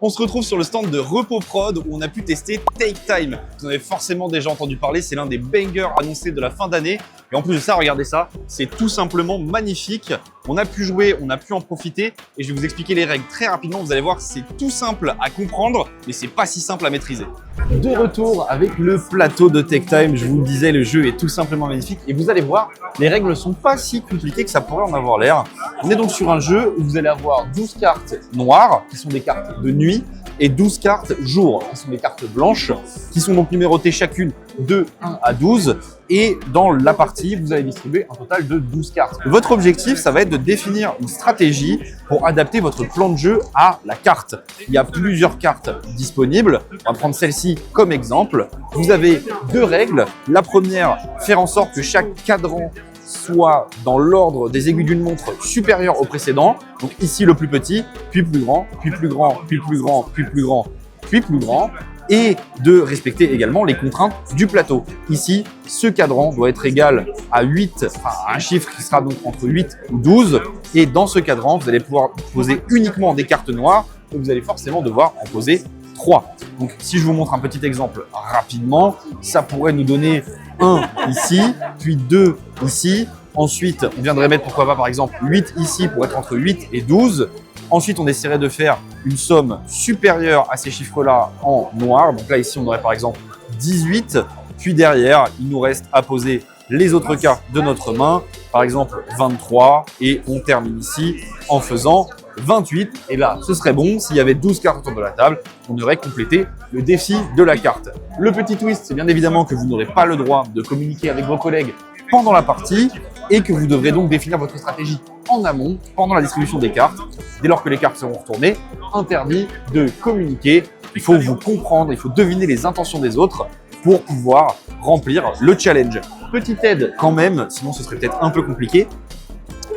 On se retrouve sur le stand de Repos Prod où on a pu tester Take Time. Vous en avez forcément déjà entendu parler, c'est l'un des bangers annoncés de la fin d'année. Et en plus de ça, regardez ça, c'est tout simplement magnifique. On a pu jouer, on a pu en profiter et je vais vous expliquer les règles très rapidement. Vous allez voir, c'est tout simple à comprendre, mais c'est pas si simple à maîtriser. De retour avec le plateau de Take Time, je vous le disais, le jeu est tout simplement magnifique et vous allez voir, les règles ne sont pas si compliquées que ça pourrait en avoir l'air. On est donc sur un jeu où vous allez avoir 12 cartes noires qui sont des cartes de nuit et 12 cartes jour qui sont des cartes blanches qui sont donc numérotées chacune de 1 à 12 et dans la partie, vous allez distribuer un total de 12 cartes. Votre objectif, ça va être de définir une stratégie pour adapter votre plan de jeu à la carte. Il y a plusieurs cartes disponibles. On va prendre celle-ci comme exemple. Vous avez deux règles. La première, faire en sorte que chaque cadran soit dans l'ordre des aiguilles d'une montre supérieur au précédent. Donc ici le plus petit, puis plus grand, puis plus grand, puis plus grand, puis plus grand, puis plus grand. Et de respecter également les contraintes du plateau. Ici, ce cadran doit être égal à 8, enfin à un chiffre qui sera donc entre 8 ou 12. Et dans ce cadran, vous allez pouvoir poser uniquement des cartes noires et vous allez forcément devoir en poser 3. Donc si je vous montre un petit exemple rapidement, ça pourrait nous donner 1 ici, puis 2 ici. Ensuite, on viendrait mettre pourquoi pas par exemple 8 ici pour être entre 8 et 12. Ensuite, on essaierait de faire une somme supérieure à ces chiffres-là en noir. Donc là, ici, on aurait par exemple 18. Puis derrière, il nous reste à poser les autres cartes de notre main. Par exemple, 23. Et on termine ici en faisant 28. Et là, ce serait bon. S'il y avait 12 cartes autour de la table, on aurait complété le défi de la carte. Le petit twist, c'est bien évidemment que vous n'aurez pas le droit de communiquer avec vos collègues pendant la partie et que vous devrez donc définir votre stratégie en amont pendant la distribution des cartes. Dès lors que les cartes seront retournées, interdit de communiquer. Il faut vous comprendre, il faut deviner les intentions des autres pour pouvoir remplir le challenge. Petite aide quand même, sinon ce serait peut-être un peu compliqué.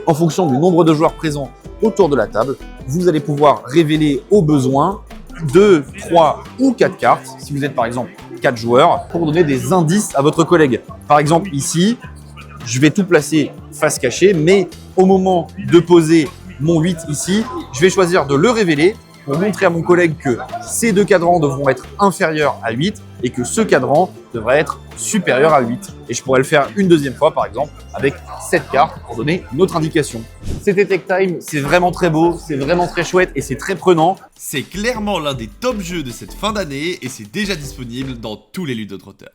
En fonction du nombre de joueurs présents autour de la table, vous allez pouvoir révéler au besoin 2, 3 ou 4 cartes, si vous êtes par exemple 4 joueurs, pour donner des indices à votre collègue. Par exemple ici, je vais tout placer face cachée, mais au moment de poser mon 8 ici, je vais choisir de le révéler pour montrer à mon collègue que ces deux cadrans devront être inférieurs à 8 et que ce cadran devrait être supérieur à 8. Et je pourrais le faire une deuxième fois, par exemple, avec 7 cartes pour donner une autre indication. C'était Take Time, c'est vraiment très beau, c'est vraiment très chouette et c'est très prenant. C'est clairement l'un des top jeux de cette fin d'année et c'est déjà disponible dans tous les ludotropeurs.